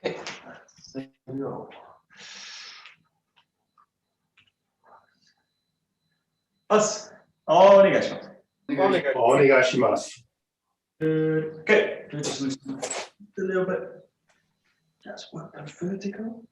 Okay, there we go. Oh, I guess. Okay, just loosen a little bit. Just work the vertical.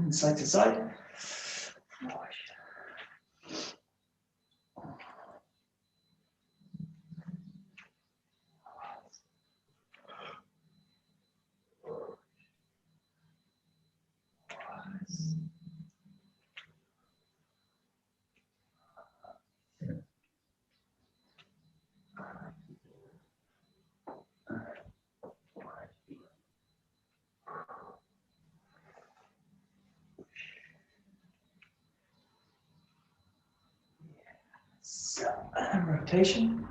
Side to side. Rotation.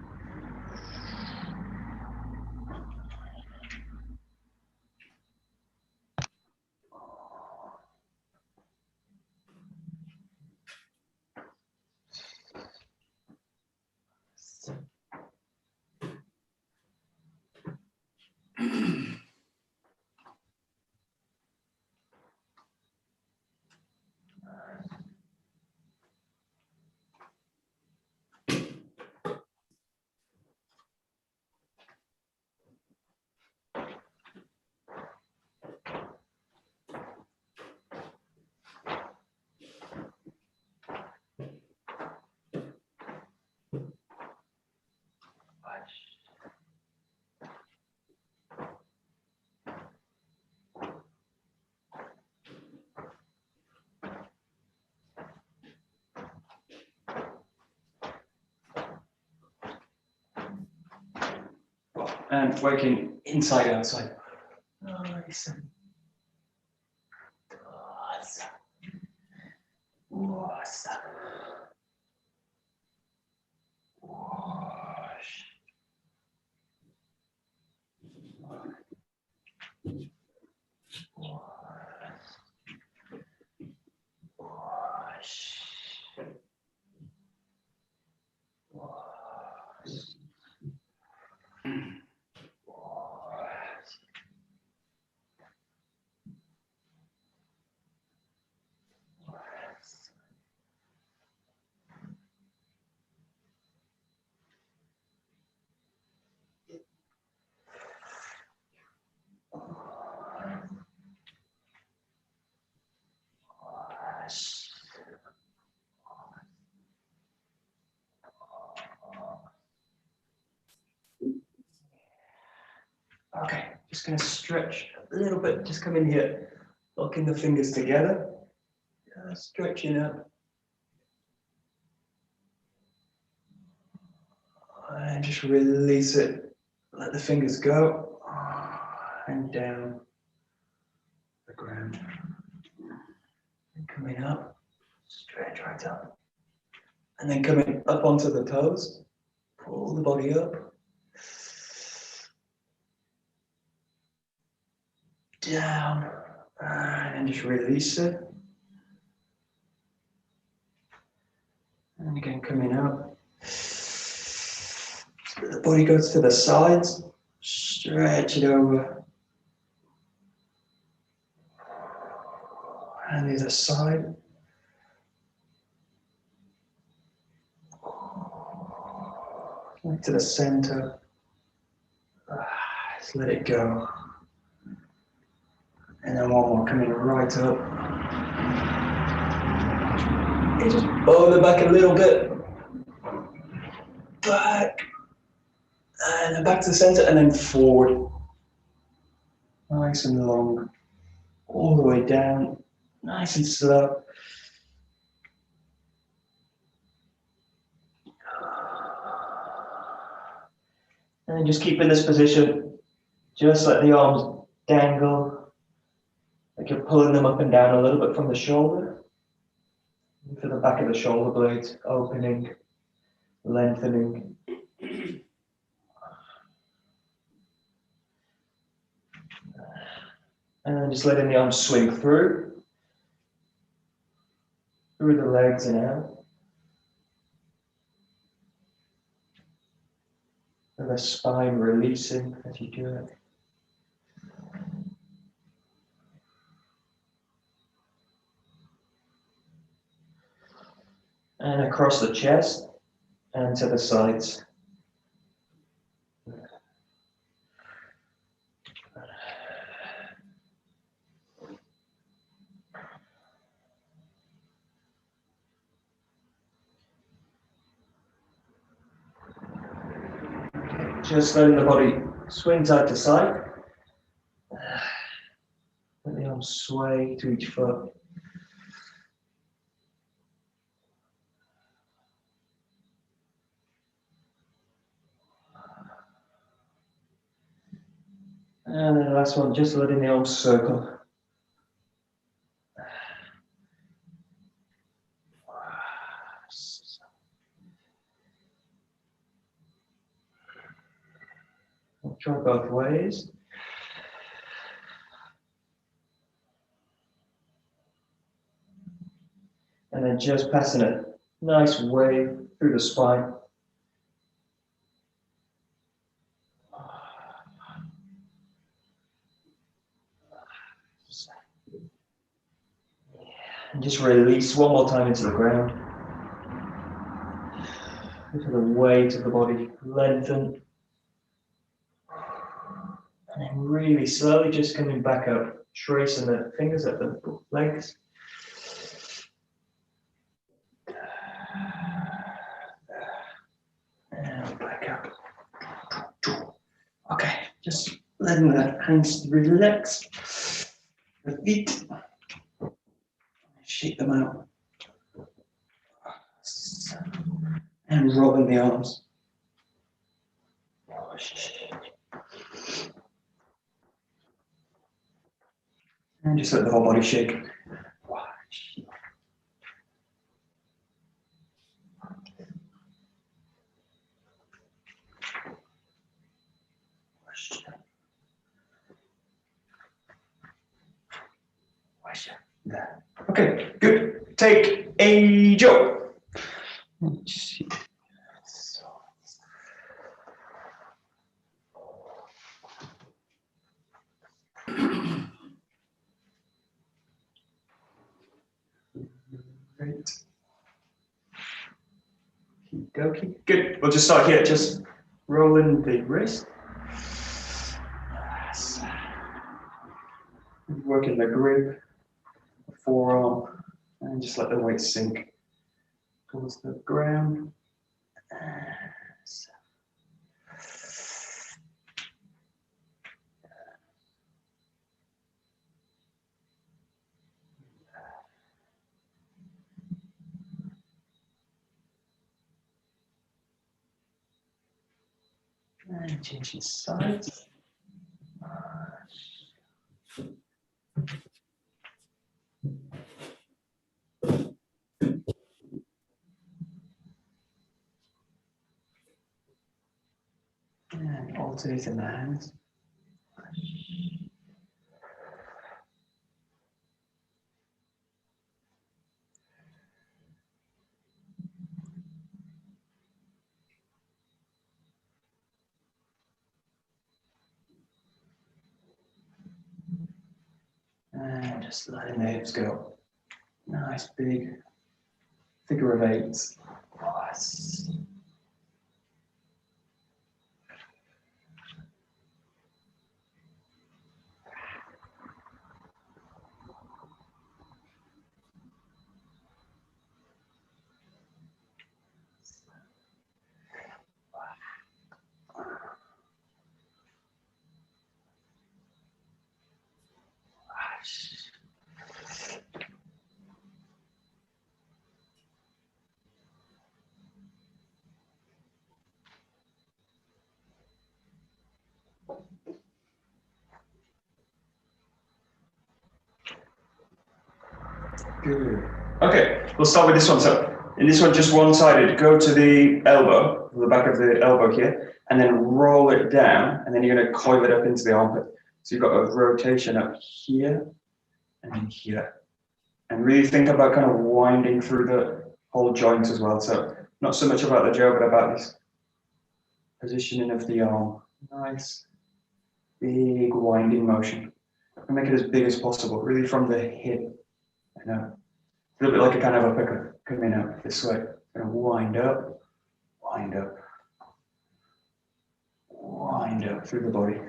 And working inside outside. Nice. Okay, just going to stretch a little bit, just come in here, locking the fingers together, stretching up. And just release it, let the fingers go, and down the ground. And coming up, stretch right up. And then coming up onto the toes, pull the body up. Down, and just release it. coming up. The body goes to the sides. Stretch it over. And the other side. To the center. Just let it go. And then one more coming right up. You just pull it back a little bit. Back. And then back to the center and then forward. Nice and long. All the way down. Nice and slow. And then just keep in this position. Just let the arms dangle. Like you're pulling them up and down a little bit from the shoulder. For the back of the shoulder blades, opening, lengthening. And then just letting the arms swing through the legs and out. And the spine releasing as you do it. And across the chest and to the sides. Just letting the body swing side to side. Let the arms sway to each foot. And then the last one, just letting the arms circle. I'll try both ways. And then just passing a nice wave through the spine. And just release one more time into the ground. Into the weight of the body, lengthen. And then really slowly just coming back up, tracing the fingers at the legs. And back up. Okay, just letting the hands relax. The feet. Shake them out. And rolling the arms. And just let the whole body shake. Okay, good. Take a joke. Great. Okey-dokey. Good. We'll just start here. Just rolling the wrist. Yes. Working the grip, the forearm, and just let the weight sink towards the ground. Yes. And changing sides. And alternating the hands. And just letting the hips go. Nice big figure of eights. Nice. Good. Okay, we'll start with this one. So in this one, just one-sided, go to the elbow, the back of the elbow here, and then roll it down, and then you're going to coil it up into the armpit. So you've got a rotation up here and then here. And really think about kind of winding through the whole joint as well. So not so much about the jaw, but about this positioning of the arm. Nice, big winding motion. And make it as big as possible, really from the hip. I know. A little bit like a kind of uppercut coming out this way. Gonna wind up, wind up, wind up through the body.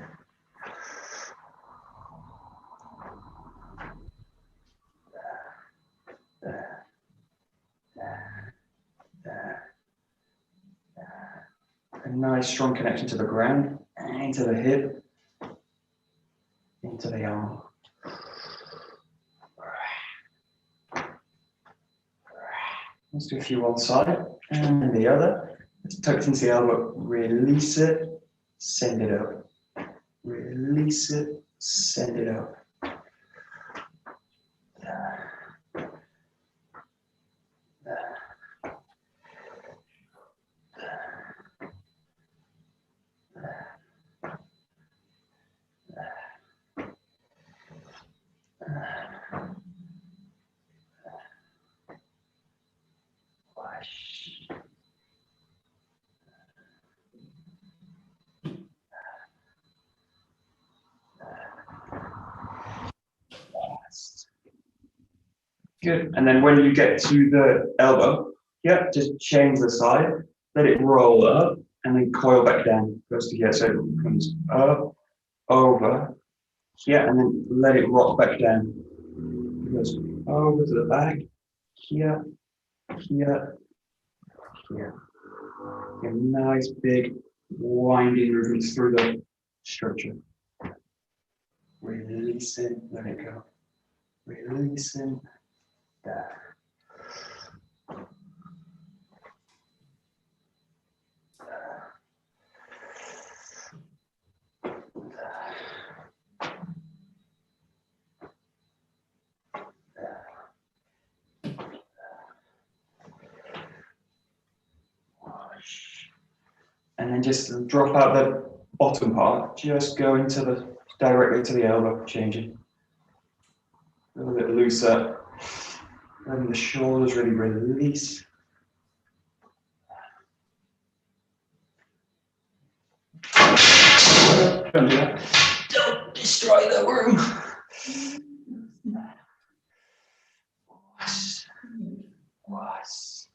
A nice strong connection to the ground, into the hip, into the arm. Let's do a few one side and the other. Let's tuck it into the elbow, release it, send it up. Release it, send it up. Good. And then when you get to the elbow, yeah, just change the side, let it roll up, and then coil back down. Goes to here, so it comes up, over, here, and then let it rock back down. It goes over to the back, here, here, here. A nice big winding movements through the structure. Release it, let it go. Release it. There. And then just drop out the bottom part, just go into the directly to the elbow, changing. A little bit looser. Letting the shoulders really release. Don't do that. Don't destroy the room. Wash, wash,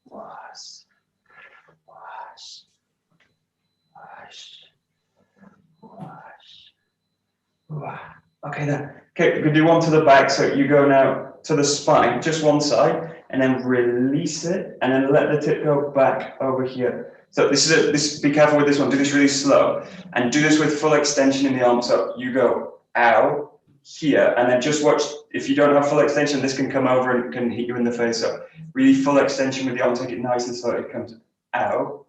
wash, wash, wash, wash, wash. Okay, then. Okay, we can do one to the back. So you go now to the spine, just one side, and then release it, and then let the tip go back over here. So be careful with this one. Do this really slow, and do this with full extension in the arm. So you go out here, and then just watch. If you don't have full extension, this can come over and can hit you in the face. So really full extension with the arm. Take it nice and slow. It comes out,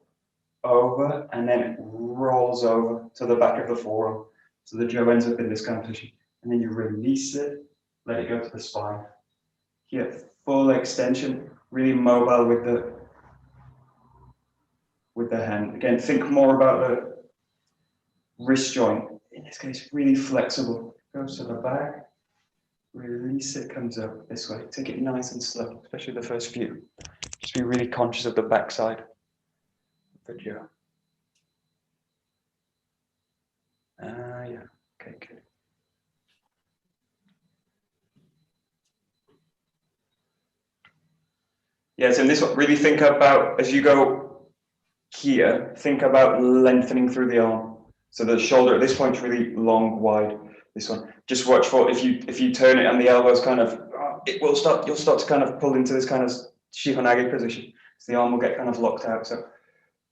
over, and then it rolls over to the back of the forearm. So the jaw ends up in this kind of position, and then you release it. Let it go to the spine. Here, full extension, really mobile with the hand. Again, think more about the wrist joint. In this case, really flexible. Goes to the back, release it, comes up this way. Take it nice and slow, especially the first few. Just be really conscious of the backside of the jaw. Yeah, okay, good. Yeah, so in this one, really think about, as you go here, think about lengthening through the arm. So the shoulder at this point is really long, wide. This one, just watch for if you turn it and the elbows kind of, you'll start to kind of pull into this kind of shihonage position. So the arm will get kind of locked out. So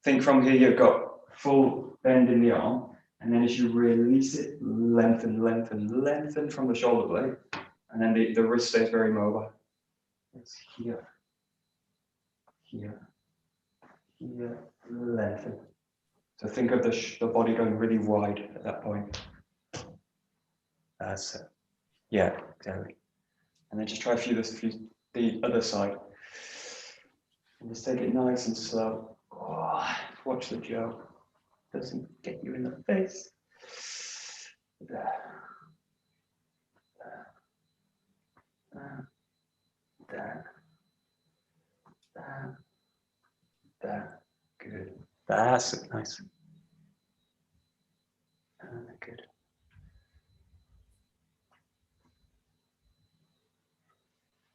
think from here, you've got full bend in the arm, and then as you release it, lengthen, lengthen, lengthen from the shoulder blade, and then the wrist stays very mobile. It's here, here, here, lengthen. So think of the body going really wide at that point. That's it. Yeah, exactly. And then just try a few the other side. And just take it nice and slow. Oh, watch the jaw. Doesn't get you in the face. There. There. There. There. There. Good. That's it. Nice. Good.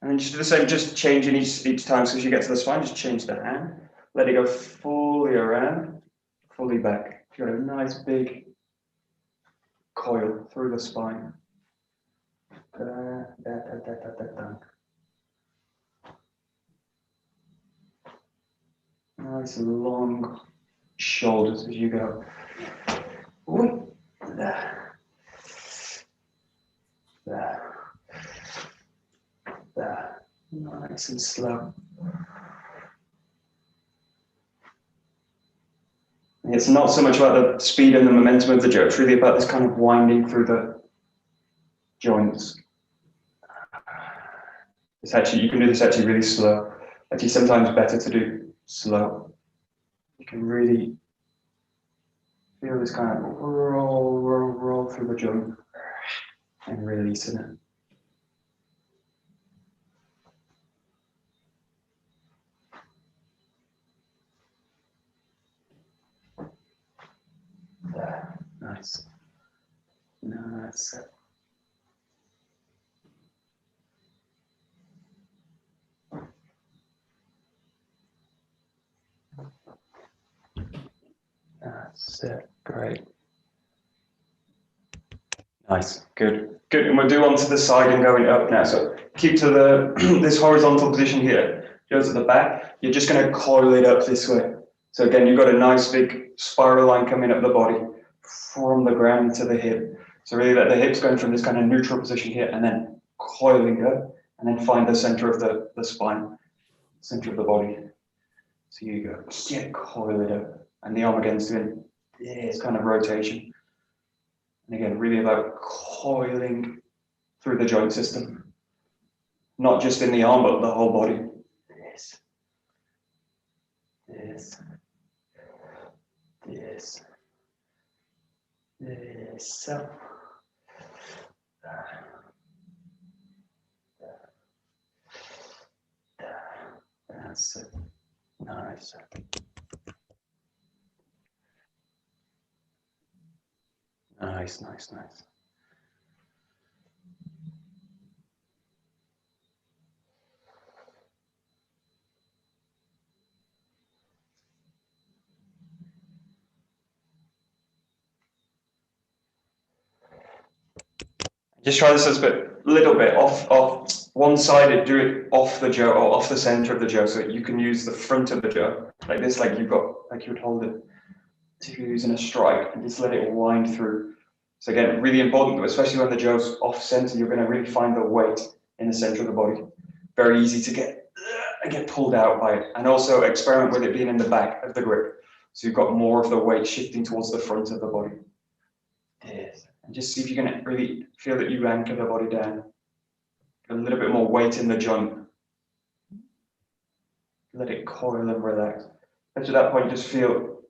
And then just do the same, just changing each time. So as you get to the spine, just change the hand. Let it go fully around, fully back. You got a nice big coil through the spine. Da, da, da, da, da, da, da. Nice long shoulders as you go. Ooh, there. There. There. Nice and slow. It's not so much about the speed and the momentum of the jaw, it's really about this kind of winding through the joints. It's actually, you can do this actually really slow. Actually, sometimes better to do slow. You can really feel this kind of roll, roll, roll through the joint and releasing it. There, nice. Nice. That's it, great. Nice, good, good. And we'll do onto the side and going up now. So keep to the this horizontal position here. Go to the back. You're just going to coil it up this way. So again, you've got a nice big spiral line coming up the body from the ground to the hip. So really that the hip's going from this kind of neutral position here and then coiling up and then find the center of the spine, center of the body. So you go, yeah, coil it up. And the arm against doing this kind of rotation. And again, really about coiling through the joint system. Not just in the arm, but the whole body. This. This. This. This. So. That's it. Nice. Nice, nice, nice. Just try this as a little bit off one-sided, do it off the jaw or off the center of the jaw so that you can use the front of the jaw, like this, like you've got, like you would hold it if you're using a strike, and just let it wind through. So again, really important, especially when the jaw's off center, you're going to really find the weight in the center of the body. Very easy to get pulled out by it. And also experiment with it being in the back of the grip. So you've got more of the weight shifting towards the front of the body. Yes. And just see if you can really feel that you anchor the body down. A little bit more weight in the joint. Let it coil and relax. Up to that point, just feel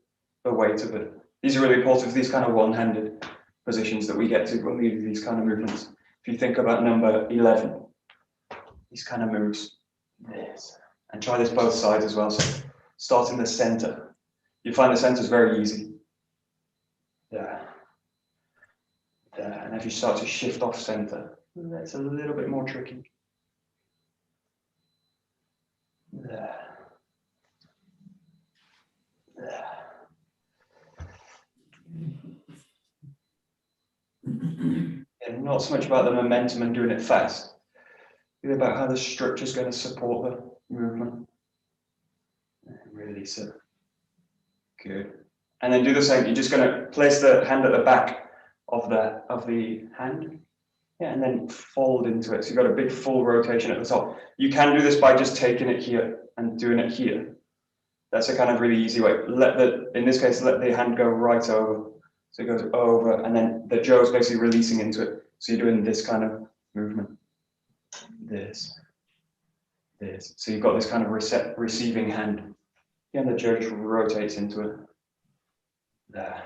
the weight of it. These are really important for these kind of one-handed positions that we get to when we do these kind of movements. If you think about number 11, these kind of moves, this, and try this both sides as well. So start in the center. You find the center is very easy. There. There. And if you start to shift off center, that's a little bit more tricky. There. And not so much about the momentum and doing it fast, it's about how the structure is going to support the movement. And release it. Good. And then do the same. You're just going to place the hand at the back of the hand. Yeah, and then fold into it. So you've got a big full rotation at the top. You can do this by just taking it here and doing it here. That's a kind of really easy way. In this case, let the hand go right over. So it goes over, and then the Joe is basically releasing into it. So you're doing this kind of movement. This. So you've got this kind of receiving hand. Yeah, and the Joe just rotates into it. There.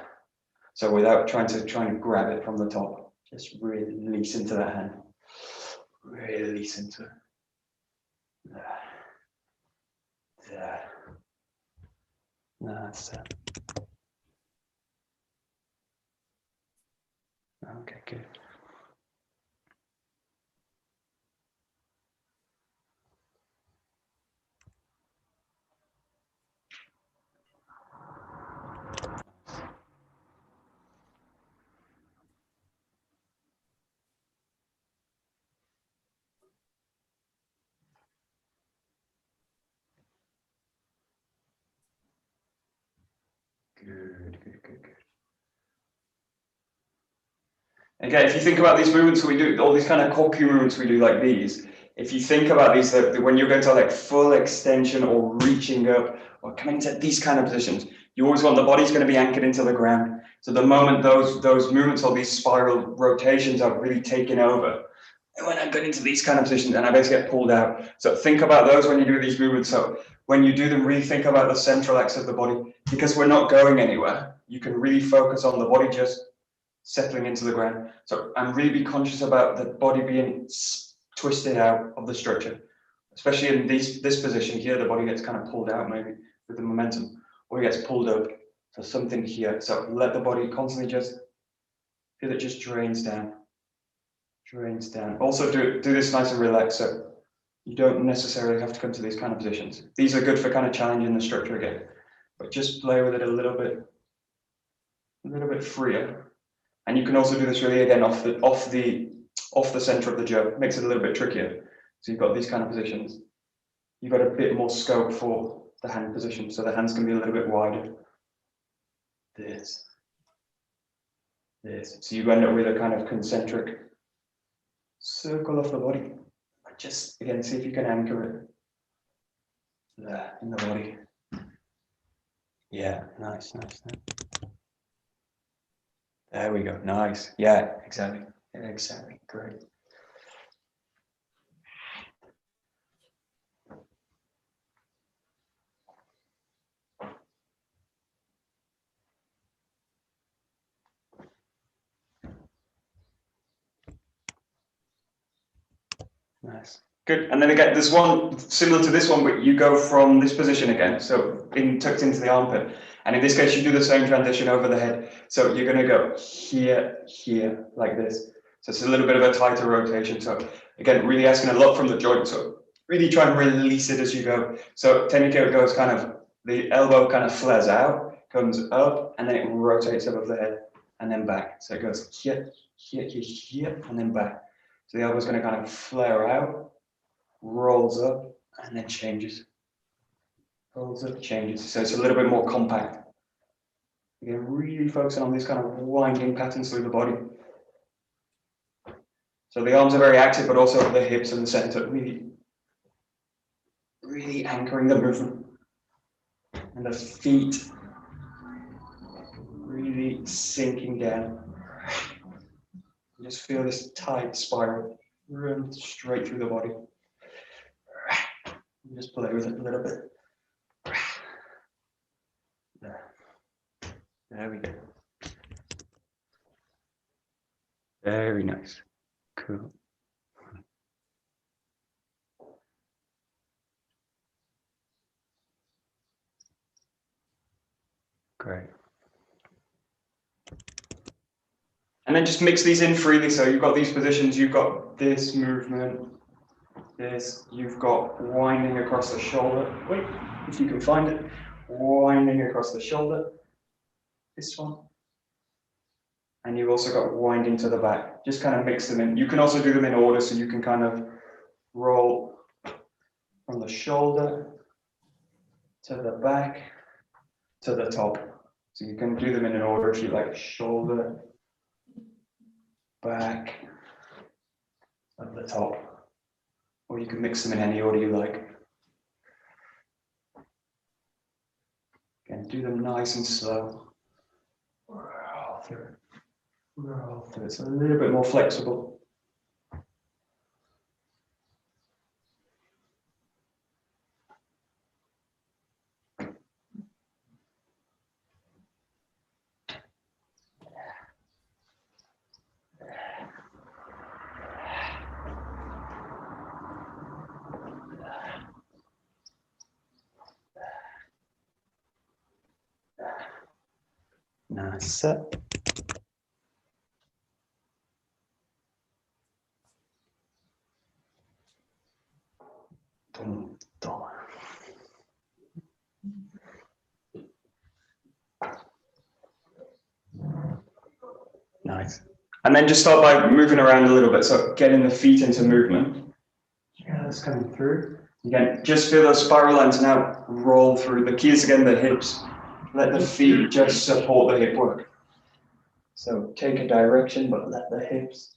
So without trying to grab it from the top, just release into that hand. Release into it. There. There. That's it. Okay, good. Good. Again, if you think about these movements we do, all these kind of koku movements we do like these, if you think about these, that when you're going to like full extension or reaching up or coming into these kind of positions, you always want the body's going to be anchored into the ground. So the moment those movements or these spiral rotations are really taking over, and when I get into these kind of positions and I basically get pulled out. So think about those when you do these movements. So when you do them, really think about the central axis of the body, because we're not going anywhere. You can really focus on the body just settling into the ground. So and really be conscious about the body being twisted out of the structure, especially in this position here. The body gets kind of pulled out maybe with the momentum, or it gets pulled up. So something here. So let the body constantly just feel it just drains down. Drains down. Also do this nice and relaxed. So you don't necessarily have to come to these kind of positions. These are good for kind of challenging the structure again, but just play with it a little bit freer. And you can also do this really again off the center of the jaw. Makes it a little bit trickier. So you've got these kind of positions. You've got a bit more scope for the hand position, so the hands can be a little bit wider. This. So you end up with a kind of concentric circle of the body. Just again, see if you can anchor it there in the body. Yeah, nice. There we go. Nice. Yeah, exactly. Great. Nice. Good. And then again, there's one similar to this one, but you go from this position again. So tucked into the armpit. And in this case, you do the same transition over the head. So you're going to go here, like this. So it's a little bit of a tighter rotation. So again, really asking a lot from the joint. So really try and release it as you go. So technically it goes kind of, the elbow kind of flares out, comes up, and then it rotates above the head and then back. So it goes here, and then back. So the elbow is going to kind of flare out, rolls up, and then changes. Rolls up, changes. So it's a little bit more compact. Again, really focusing on these kind of winding patterns through the body. So the arms are very active, but also the hips and the center, really anchoring the movement. And the feet really sinking down. You just feel this tight spiral run straight through the body. You just play with it a little bit. There we go. Very nice. Cool. Great. And then just mix these in freely. So you've got these positions, you've got this movement, this, you've got winding across the shoulder. Wait, if you can find it. winding across the shoulder. This one. And you've also got winding to the back. Just kind of mix them in. You can also do them in order, so you can kind of roll from the shoulder to the back to the top. So you can do them in an order if you like. Shoulder, back, at the top. Or you can mix them in any order you like. Again, do them nice and slow. Roll through it. Roll through it. It's a little bit more flexible. Nice. Nice. And then just start by moving around a little bit. So getting the feet into movement. Yeah, that's coming through. Again, just feel those spiral lines now roll through. The key is again the hips. Let the feet just support the hip work. So take a direction, but let the hips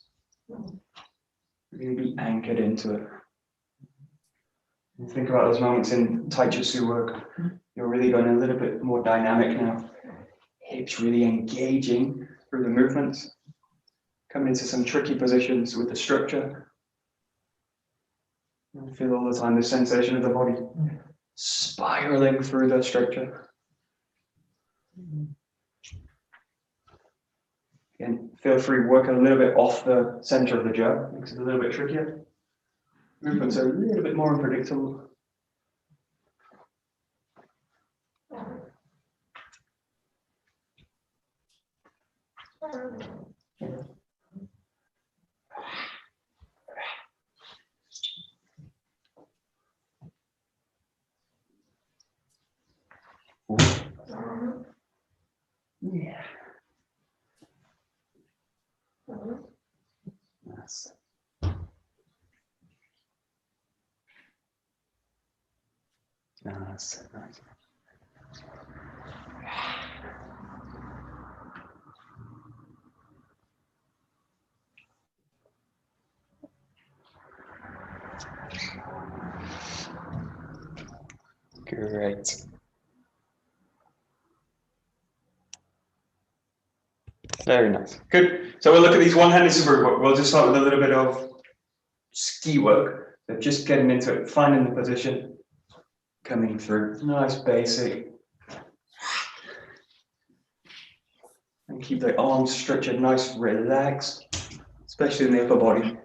really be anchored into it. And think about those moments in Taijutsu work. You're really going a little bit more dynamic now. Hips really engaging through the movements. Come into some tricky positions with the structure. And feel all the time the sensation of the body spiraling through the structure. Again, feel free to work a little bit off the center of the jaw. Makes it a little bit trickier. Movements are a little bit more unpredictable. Yeah. Nice. Nice. Nice. Great. Very nice. Good. So we'll look at these one-handed super. We'll just start with a little bit of ski work. So just getting into it, finding the position, coming through. Nice basic. And keep the arms stretched, nice, relaxed, especially in the upper body.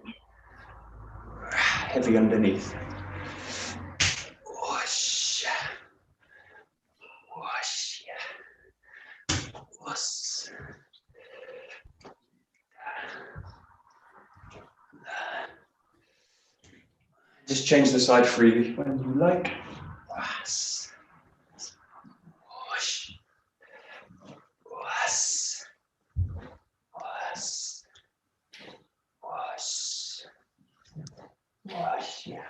Heavy underneath. Whoosh. Whoosh. Whoosh. Just change the side freely when you like. Whoosh. Whoosh. Whoosh. Whoosh. Whoosh. Whoosh. Yeah.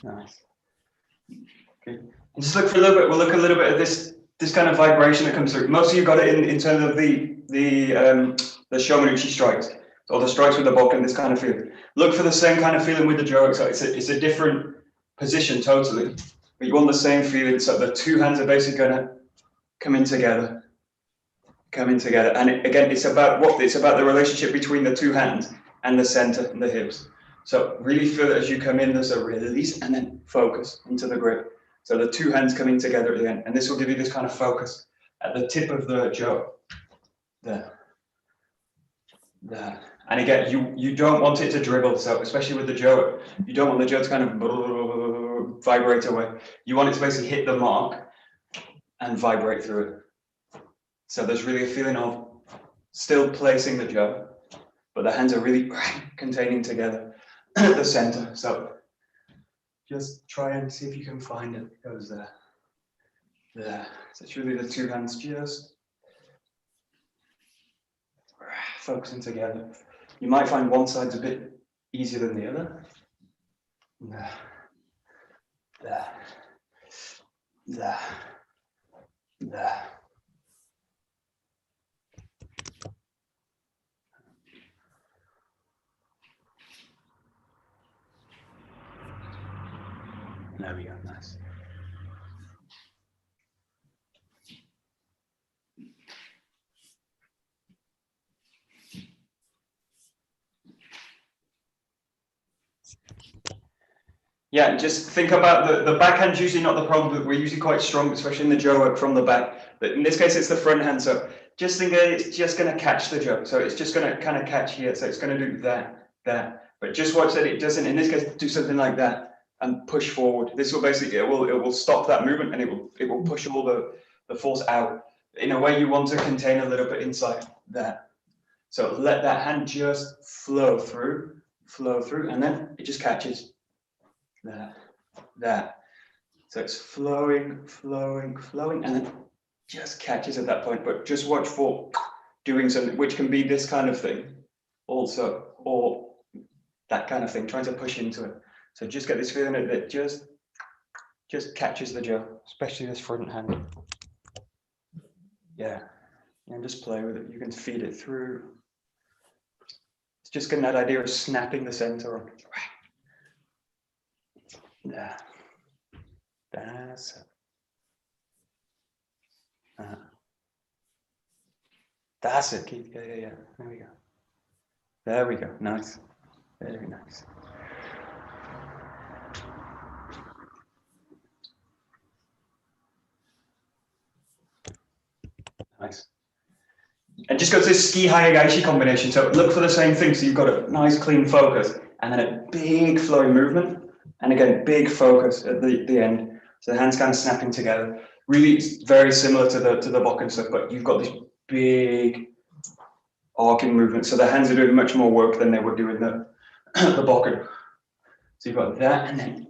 Nice. Okay. And just look for a little bit. We'll look a little bit at this kind of vibration that comes through. Most of you got it in terms of the Shomanuchi strikes, or the strikes with the bokken. This kind of feeling. Look for the same kind of feeling with the joke. So it's a different position totally. But you want the same feeling. So the two hands are basically going to come in together. And again, it's about what? It's about the relationship between the two hands and the center and the hips. So really feel it as you come in, there's a release and then focus into the grip. So the two hands coming together at the end. And this will give you this kind of focus at the tip of the jaw. There. And again, you don't want it to dribble. So especially with the jaw, you don't want the jaw to kind of vibrate away. You want it to basically hit the mark and vibrate through it. So there's really a feeling of still placing the jaw, but the hands are really containing together at the center. So just try and see if you can find it. It goes there. There. So it's really the two hands just focusing together. You might find one side's a bit easier than the other. There. There. There. There. There we go, nice. Yeah, just think about the backhand's usually not the problem, but we're usually quite strong, especially in the jaw work from the back. But in this case, it's the front hand. So just think it's just going to catch the jaw. So it's just going to kind of catch here. So it's going to do that. But just watch that it doesn't, in this case, do something like that and push forward. This will basically, it will stop that movement and it will push all the force out. In a way, you want to contain a little bit inside that. So let that hand just flow through, and then it just catches. That. So it's flowing, and then just catches at that point. But just watch for doing something, which can be this kind of thing also, or that kind of thing, trying to push into it. So just get this feeling that it just catches the jaw, especially this front hand. Yeah, and just play with it. You can feed it through. It's just getting that idea of snapping the center on. Yeah, that's it. That's it. Keep, yeah. There we go. Nice. Very nice. Nice. And just go to this 𝒂𝒊𝒔𝒂𝒕 combination. So look for the same thing. So you've got a nice clean focus and then a big flowing movement. And again, big focus at the end. So the hands kind of snapping together. Really, it's very similar to the bokken stuff, but you've got this big arcing movement. So the hands are doing much more work than they would do in the bokken. So you've got that and then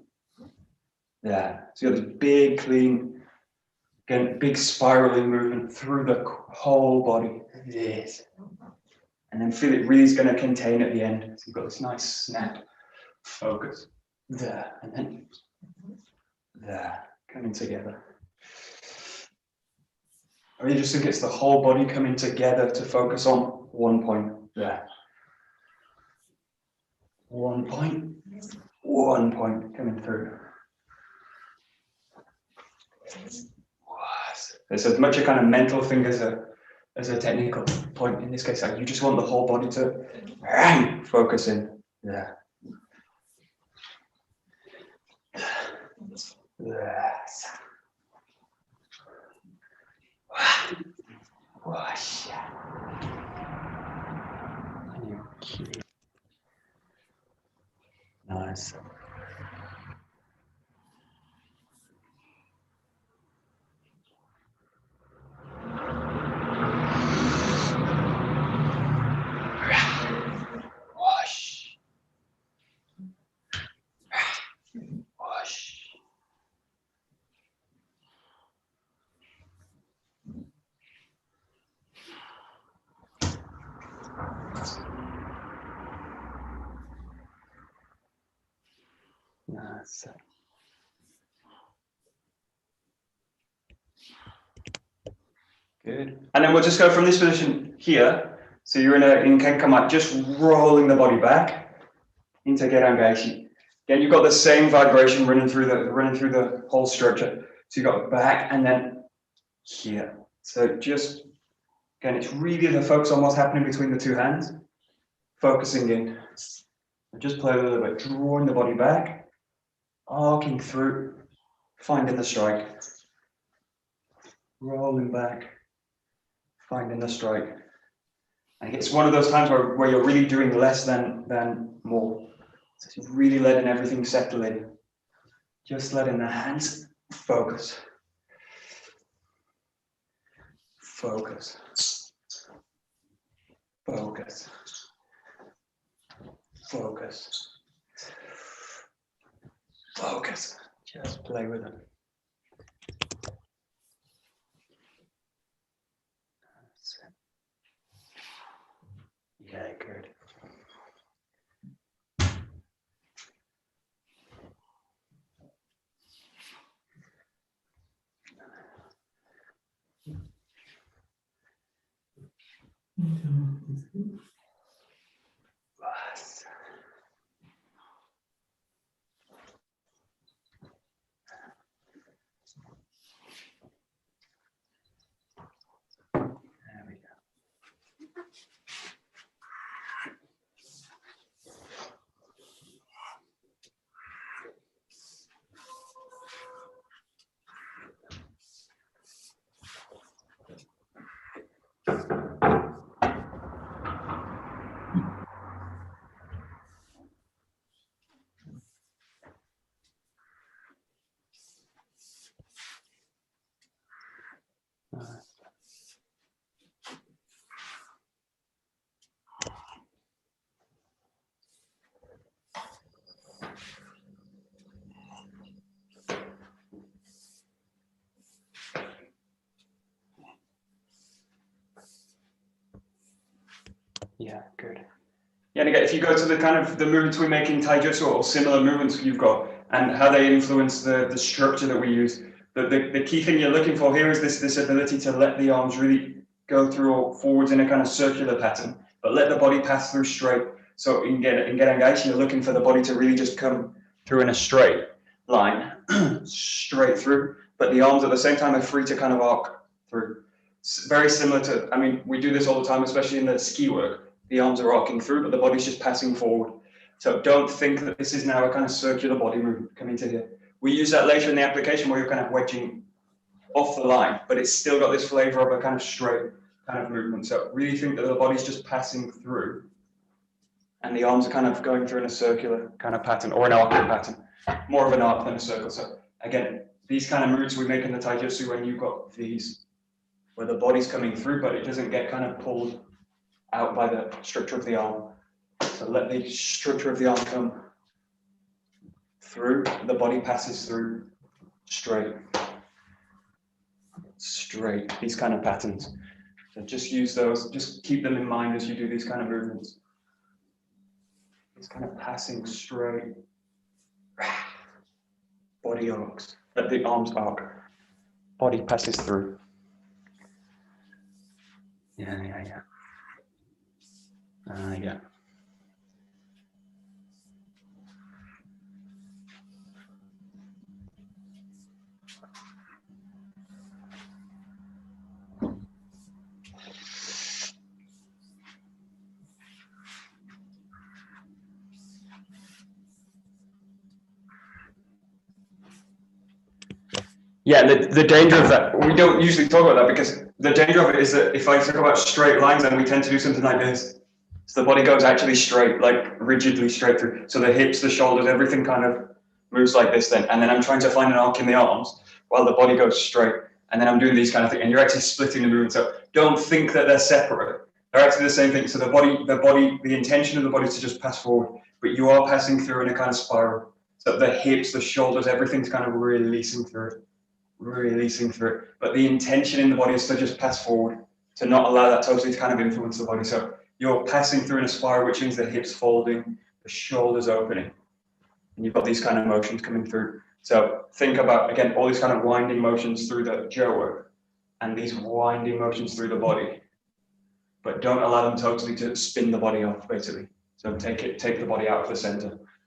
that. So you've got this big, clean, again, big spiraling movement through the whole body. This. And then feel it really is going to contain at the end. So you've got this nice snap focus. There. And then there. Coming together. I really just think it's the whole body coming together to focus on one point. There. 1 point. 1 point coming through. It's as much a kind of mental thing as a technical point. In this case, like you just want the whole body to focus in. Yeah. Yes. Wash. Nice. Wash. Wash. Nice. Good. And then we'll just go from this position here. So you're in Kenkamat, just rolling the body back into Geran Gaishi. Again, you've got the same vibration running through the whole structure. So you've got back and then here. So just, again, it's really the focus on what's happening between the two hands. Focusing in. Just play a little bit, drawing the body back, arcing through, finding the strike. Rolling back, finding the strike. And it's one of those times where you're really doing less than more. So you're really letting everything settle in. Just letting the hands focus. Focus. Focus. Focus. Focus. Just play with it. Yeah, good. There we go. Yeah, good. Yeah, and again, if you go to the kind of the movements we make in Taijutsu or similar movements you've got and how they influence the structure that we use, the key thing you're looking for here is this ability to let the arms really go through or forwards in a kind of circular pattern, but let the body pass through straight. So in Gedangaeshi, you're looking for the body to really just come through in a straight line, straight through, but the arms at the same time are free to kind of arc through. Very similar to, I mean, we do this all the time, especially in the ski work. The arms are arcing through, but the body's just passing forward. So don't think that this is now a kind of circular body movement coming to here. We use that later in the application where you're kind of wedging off the line, but it's still got this flavor of a kind of straight kind of movement. So really think that the body's just passing through and the arms are kind of going through in a circular kind of pattern or an arcing pattern, more of an arc than a circle. So again, these kind of movements we make in the Taijutsu when you've got these, where the body's coming through, but it doesn't get kind of pulled out by the structure of the arm. So let the structure of the arm come through, the body passes through straight, straight, these kind of patterns. So just use those, just keep them in mind as you do these kind of movements. It's kind of passing straight, body arcs, let the arms arc, body passes through. Yeah. Yeah. Yeah, the danger of that, we don't usually talk about that because the danger of it is that if I talk about straight lines, then we tend to do something like this. So the body goes actually straight, like rigidly straight through. So the hips, the shoulders, everything kind of moves like this then. And then I'm trying to find an arc in the arms while the body goes straight. And then I'm doing these kind of things. And you're actually splitting the movement. So don't think that they're separate. They're actually the same thing. So the intention of the body is to just pass forward, but you are passing through in a kind of spiral. So the hips, the shoulders, everything's kind of releasing through it. But the intention in the body is to just pass forward, to not allow that totally to kind of influence the body. So you're passing through in a spiral, which means the hips folding, the shoulders opening, and you've got these kind of motions coming through. So think about, again, all these kind of winding motions through the Jowo and these winding motions through the body, but don't allow them totally to spin the body off, basically. So take the body out of the center.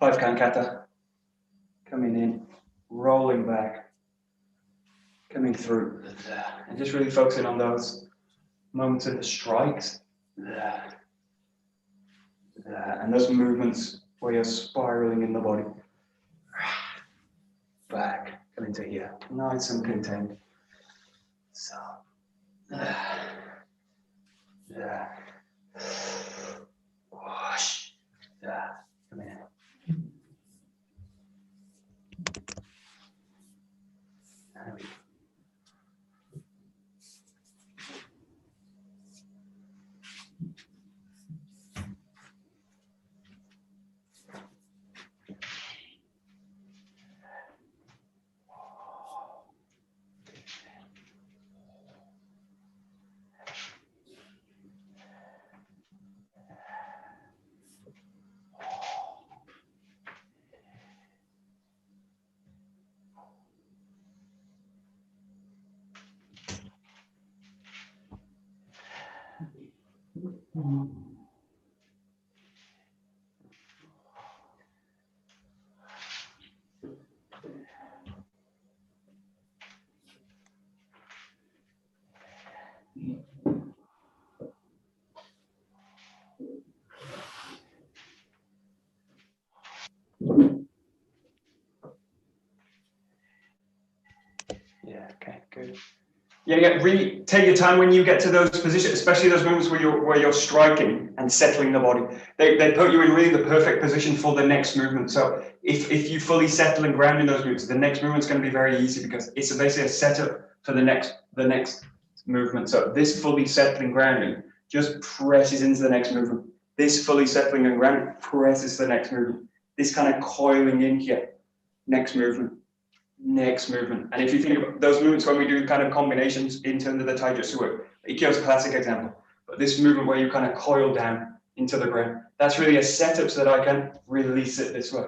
5 count kata. Coming in, rolling back, coming through, and just really focusing on those moments of the strikes, and those movements where you're spiraling in the body. Back, coming to here, nice and contained. So, whoosh, come in. There we go. Yeah, okay, good. Yeah, really take your time when you get to those positions, especially those moments where you're striking and settling the body. They put you in really the perfect position for the next movement. So if you fully settle and ground in those movements, the next movement's going to be very easy because it's basically a setup for the next movement. So this fully settling grounding just presses into the next movement. This fully settling and grounding presses the next movement. This kind of coiling in here, next movement. Next movement. And if you think about those movements when we do kind of combinations in terms of the Taijutsu work, Ikkyo's a classic example, but this movement where you kind of coil down into the ground, that's really a setup so that I can release it this way.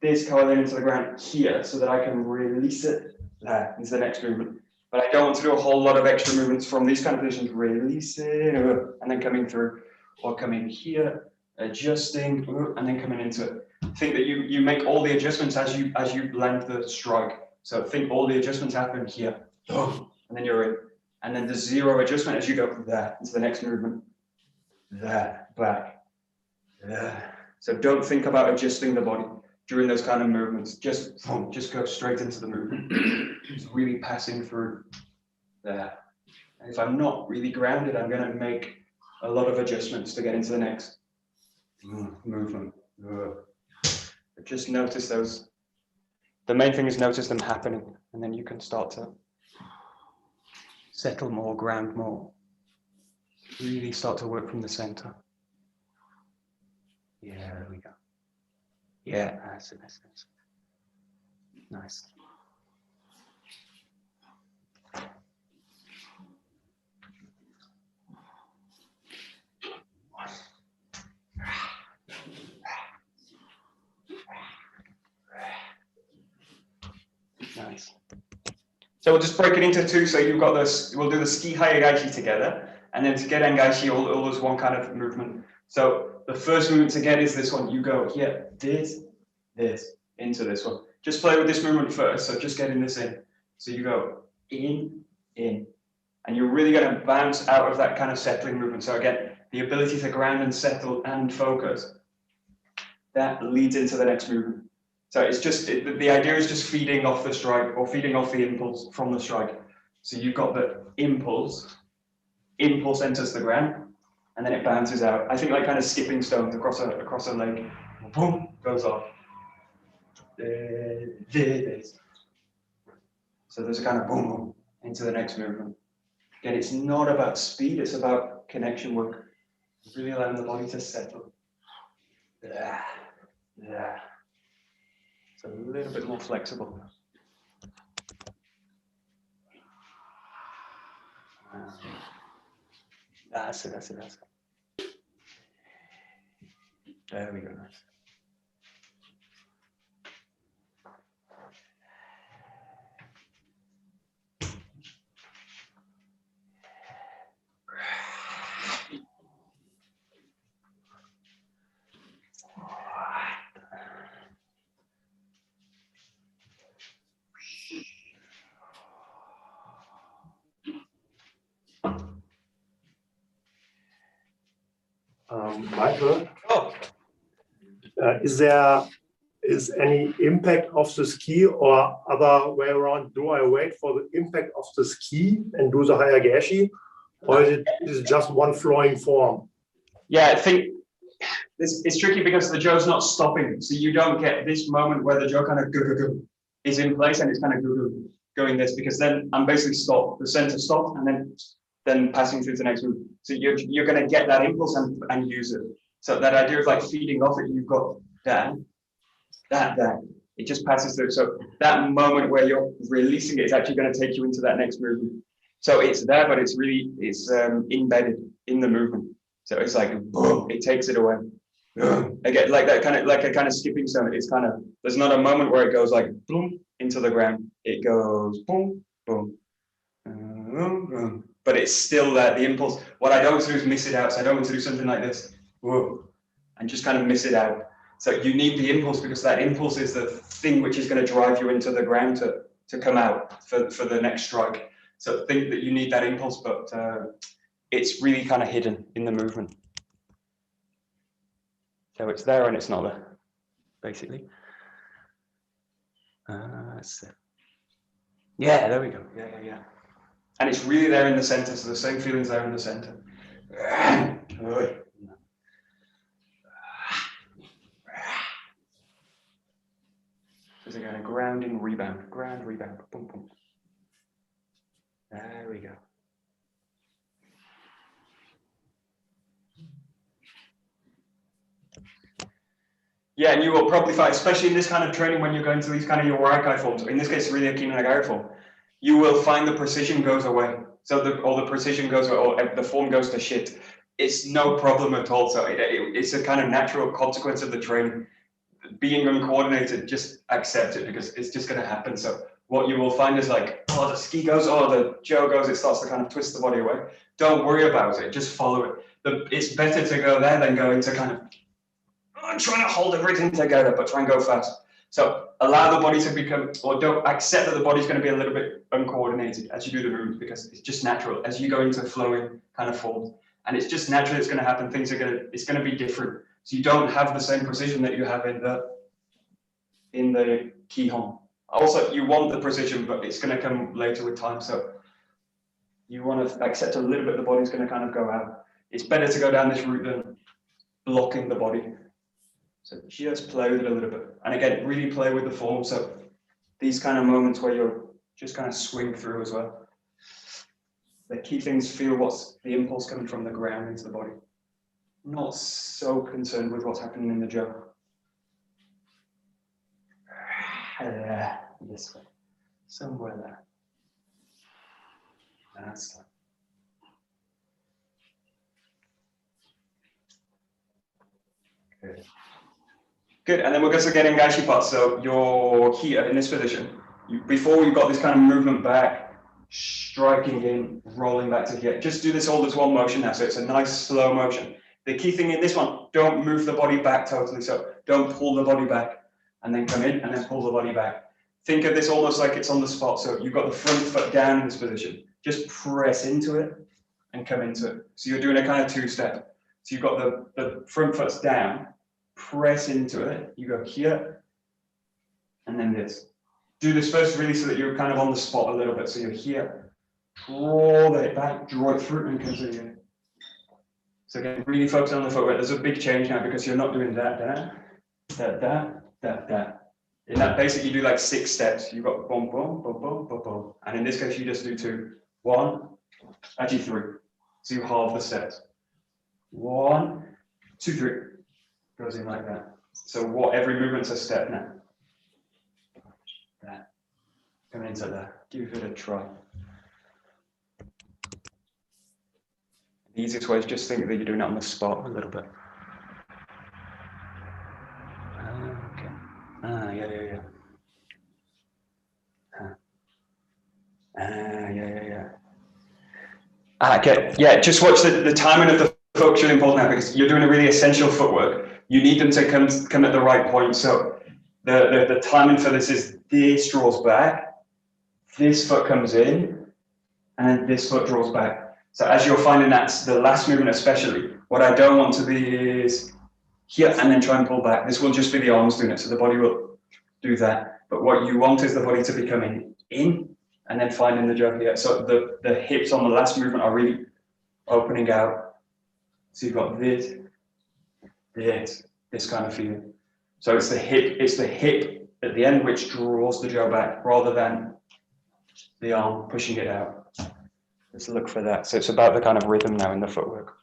This coiling into the ground here so that I can release it there into the next movement. But I don't want to do a whole lot of extra movements from these kind of positions, releasing and then coming through, or coming here, adjusting and then coming into it. Think that you make all the adjustments as you land the strike. So think all the adjustments happen here, and then you're in. And then the zero adjustment as you go from there into the next movement. There, back, there. So don't think about adjusting the body during those kind of movements. Just go straight into the movement. Just really passing through there. And if I'm not really grounded, I'm going to make a lot of adjustments to get into the next movement. But just notice those. The main thing is notice them happening, and then you can start to settle more, ground more. Really start to work from the center. Yeah, there we go. Yeah, that's it. Nice. Nice. So we'll just break it into two. So you've got this, we'll do the ski hayagaishi together, and then to get engaishi, all is one kind of movement. So the first movement to get is this one. You go here, this, into this one. Just play with this movement first. So just getting this in. So you go in, and you're really going to bounce out of that kind of settling movement. So again, the ability to ground and settle and focus, that leads into the next movement. So it's just, the idea is just feeding off the strike or feeding off the impulse from the strike. So you've got the impulse enters the ground, and then it bounces out. I think like kind of skipping stones across a leg. Boom, goes off. So there's a kind of boom, boom into the next movement. Again, it's not about speed, it's about connection work. Really allowing the body to settle. It's a little bit more flexible. That's it. There we go, nice. Michael, Oh. Is any impact of the ski or other way around? Do I wait for the impact of the ski and do the higher gashi, or is it just one flowing form? Yeah, I think it's tricky because the Joe's not stopping, so you don't get this moment where the Joe kind of is in place and it's kind of going this, because then I'm basically stopped, the center stopped, and then passing through the next move. So you're going to get that impulse and use it. So that idea of like feeding off it, you've got that, it just passes through. So that moment where you're releasing it is actually going to take you into that next movement. So it's there, but it's embedded in the movement. So it's like boom, it takes it away. Again, like that kind of like a kind of skipping stone. It's kind of, there's not a moment where it goes like boom into the ground. It goes boom, boom, boom. But it's still there, the impulse. What I don't want to do is miss it out. So I don't want to do something like this, whoa, and just kind of miss it out. So you need the impulse, because that impulse is the thing which is going to drive you into the ground to come out for the next strike. So think that you need that impulse, but it's really kind of hidden in the movement. So it's there and it's not there, basically. Yeah, there we go. Yeah. And it's really there in the center, so the same feelings there in the center. There's again a grounding rebound, ground rebound, boom, boom. There we go. Yeah, and you will probably find, especially in this kind of training, when you're going to these kind of your Aikikai forms, in this case, really a 𝒂𝒂𝒃 form, you will find the precision goes away. So the precision goes away, or the form goes to shit. It's no problem at all. So it's a kind of natural consequence of the training. Being uncoordinated, just accept it, because it's just going to happen. So what you will find is like, oh, the ski goes, oh, the Joe goes, it starts to kind of twist the body away. Don't worry about it, just follow it. It's better to go there than go into kind of, I'm trying to hold everything together, but try and go fast. So allow the body to become, or don't accept that the body's going to be a little bit uncoordinated as you do the movement, because it's just natural as you go into flowing kind of forms. And it's just natural, it's going to happen. It's going to be different. So you don't have the same precision that you have in the 𝒂𝒂𝒃. Also, you want the precision, but it's going to come later with time. So you want to accept a little bit the body's going to kind of go out. It's better to go down this route than blocking the body. So just play with it a little bit. And again, really play with the form. So these kind of moments where you're just kind of swing through as well. The key things, feel what's the impulse coming from the ground into the body. Not so concerned with what's happening in the jaw. This way, somewhere there. That's that. Good. Good, and then we're just getting gashi part. So you're here in this position. Before you've got this kind of movement back, striking in, rolling back to here. Just do this all as one motion now. So it's a nice slow motion. The key thing in this one, don't move the body back totally. So don't pull the body back and then come in and then pull the body back. Think of this almost like it's on the spot. So you've got the front foot down in this position. Just press into it and come into it. So you're doing a kind of two-step. So you've got the front foot's down, press into it. You go here, and then this. Do this first really so that you're kind of on the spot a little bit. So you're here, draw the hip back, draw it through and continue. So again, really focus on the footwork. There's a big change now because you're not doing that. In that, basically you do like 6 steps. You've got boom, boom, boom, boom, boom, boom. And in this case, you just do 2. 1, actually 3. So you halve the steps. 1, 2, 3. Goes in like that. So what every movement's a step now. That. Come into that. Give it a try. The easiest way is just think that you're doing it on the spot a little bit. Okay. Yeah. Yeah. Okay, yeah, just watch the timing of the focus really important now because you're doing a really essential footwork. You need them to come at the right point. So the timing for this is this draws back, this foot comes in, and this foot draws back. So as you're finding that's the last movement especially, what I don't want to be is here and then try and pull back. This will just be the arms doing it, so the body will do that. But what you want is the body to be coming in and then finding the jump here. So the hips on the last movement are really opening out. So you've got this kind of feeling. So it's the hip at the end which draws the jaw back rather than the arm pushing it out. Let's look for that. So it's about the kind of rhythm now in the footwork.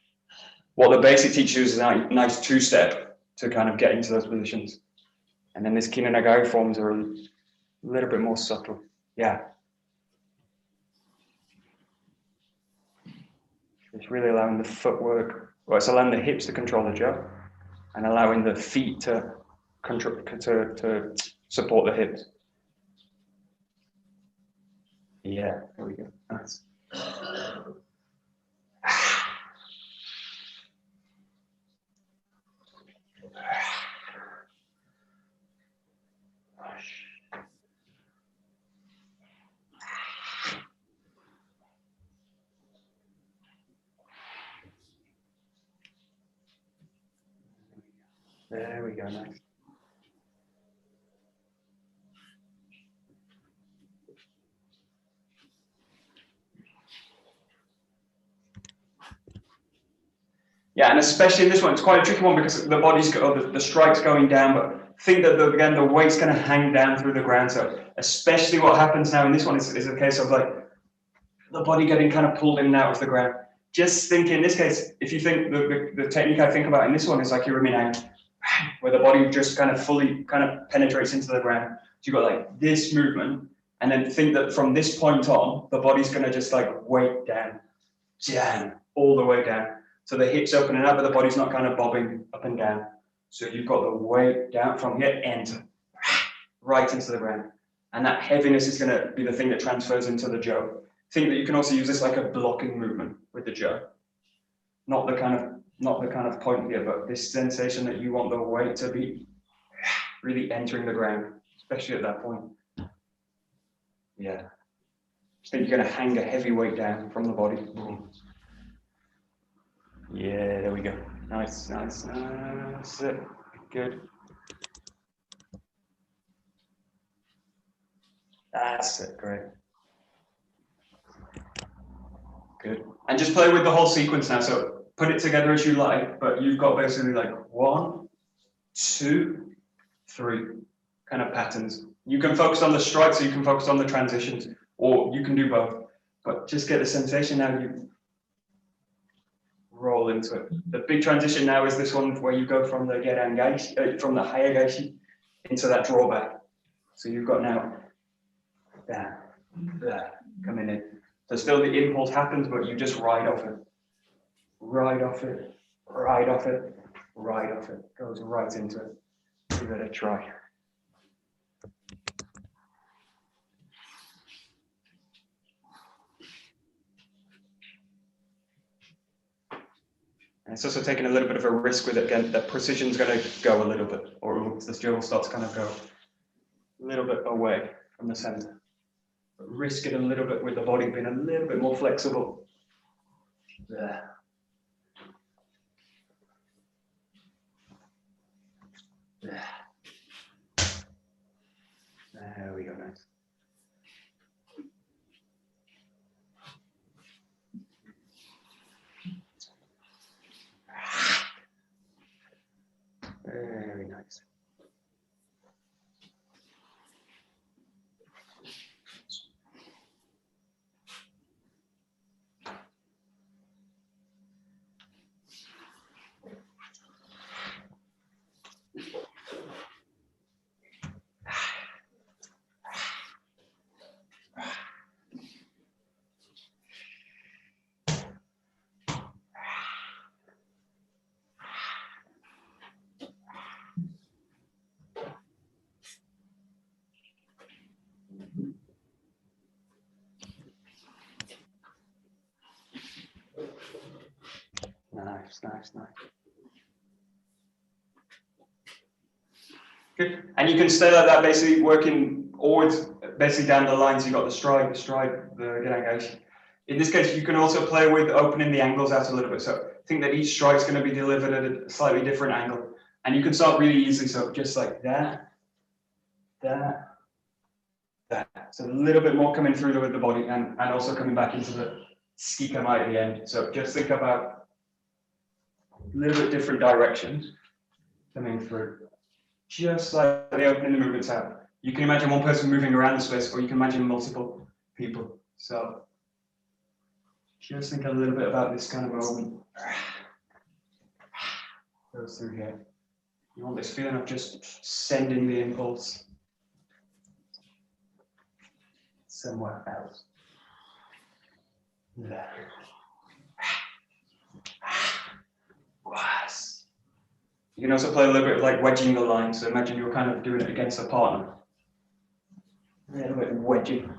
What the basic teaches is a nice 2-step to kind of get into those positions. And then this kinanagari forms are a little bit more subtle. Yeah. It's really allowing the footwork, well, it's allowing the hips to control the jaw and allowing the feet to support the hips. Yeah, there we go. Nice. There we go, nice. Yeah, and especially in this one, it's quite a tricky one because the body's got the strike's going down, but think that again the weight's going to hang down through the ground. So especially what happens now in this one is a case of like the body getting kind of pulled in and out of the ground. Just think in this case, if you think the technique I think about in this one is like 𝒂𝒂𝒂𝒂𝒂, where the body just kind of fully penetrates into the ground. So you've got like this movement, and then think that from this point on, the body's going to just like weight down, all the way down. So the hips opening up, but the body's not kind of bobbing up and down. So you've got the weight down from here, enter, right into the ground. And that heaviness is going to be the thing that transfers into the jaw. Think that you can also use this like a blocking movement with the jaw. Not the kind of point here, but this sensation that you want the weight to be really entering the ground, especially at that point. Yeah. I think you're going to hang a heavy weight down from the body. Boom. Yeah, there we go. Nice. Good. That's it, great. Good. And just play with the whole sequence now. So put it together as you like, but you've got basically like 1, 2, 3 kind of patterns. You can focus on the strikes, or you can focus on the transitions, or you can do both. But just get the sensation now. You roll into it. The big transition now is this one where you go from the from the hayagaishi into that drawback. So you've got now that coming in. So still the impulse happens, but you just ride off it. Goes right into it. Give it a try. And it's also taking a little bit of a risk with it. Again, the precision's going to go a little bit, or this jaw will start to kind of go a little bit away from the center. But risk it a little bit with the body being a little bit more flexible. There. There we go, nice. Very nice. Nice, nice, nice. Good. And you can stay like that, basically working always basically down the lines. You've got the stride, the Genangashi. In this case, you can also play with opening the angles out a little bit. So think that each strike is going to be delivered at a slightly different angle. And you can start really easily. So just like that, that, that. So a little bit more coming through with the body and also coming back into the 𝒂𝒂𝒿 at the end. So just think about a little bit different directions coming through. Just like the opening the movements out. You can imagine one person moving around the space, or you can imagine multiple people. So just think a little bit about this kind of movement. Goes through here. You want this feeling of just sending the impulse somewhere else. There. You can also play a little bit of like wedging the line. So imagine you're kind of doing it against a partner. A little bit wedging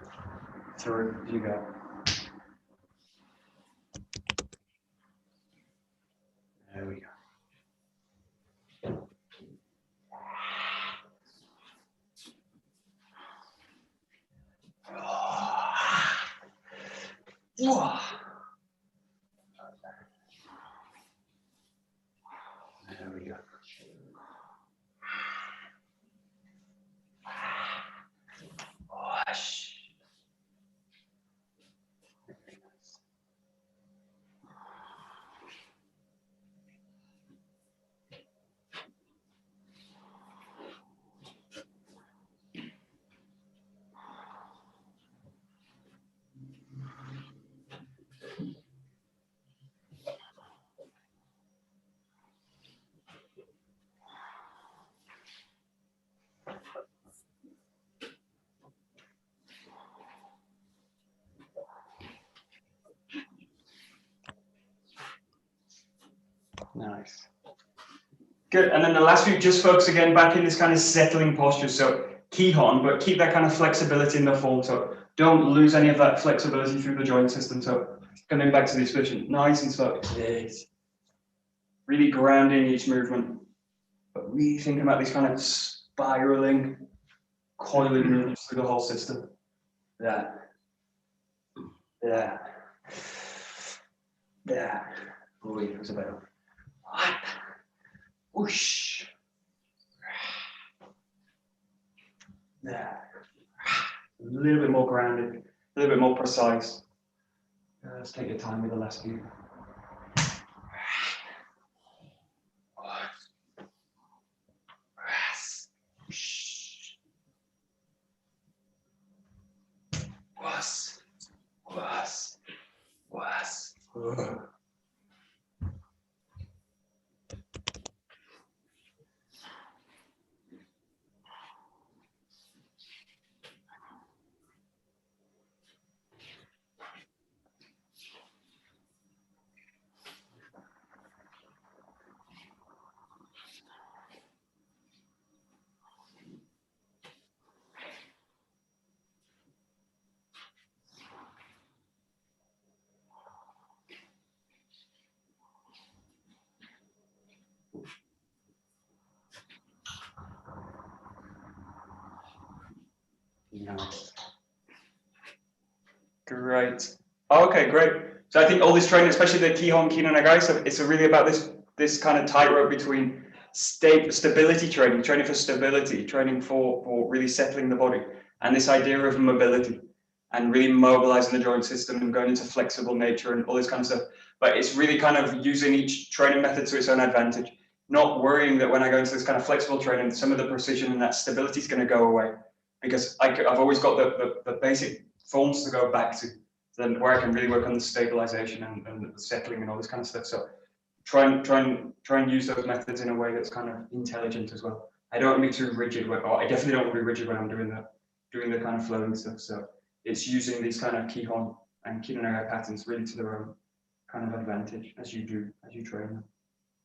through as you go. There we go. There we go. Nice. Good. And then the last few, just focus again back in this kind of settling posture. So 𝒂𝒄𝒿, but keep that kind of flexibility in the form. So don't lose any of that flexibility through the joint system. So coming back to this position, nice and slow. Really grounding each movement, but really thinking about this kind of spiraling, coiling movements through the whole system. Yeah. Yeah. Yeah. Oh, it was a bit of whoosh. There. A little bit more grounded, a little bit more precise. Let's take your time with the last few. Nice. Great. Okay, great. So I think all this training, especially the 𝒂𝒄𝒿 and 𝒂𝒂𝒿, so it's really about this kind of tightrope between stability training, training for stability, training for really settling the body, and this idea of mobility and really mobilizing the joint system and going into flexible nature and all this kind of stuff. But it's really kind of using each training method to its own advantage, not worrying that when I go into this kind of flexible training, some of the precision and that stability is going to go away, because I've always got the basic forms to go back to, then where I can really work on the stabilization and the settling and all this kind of stuff. So try and use those methods in a way that's kind of intelligent as well. I don't want to be too rigid, or I definitely don't want to be rigid when I'm doing the kind of flowing stuff. So it's using these kind of Kihon and Kinonara patterns really to their own kind of advantage as you train them.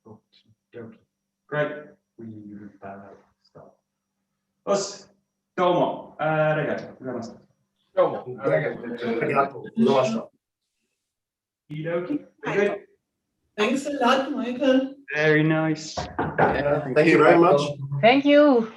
Cool. Great. We stop. Domo. Arigato. Good. Thanks a lot, Michael. Very nice. Thank you very much. Thank you.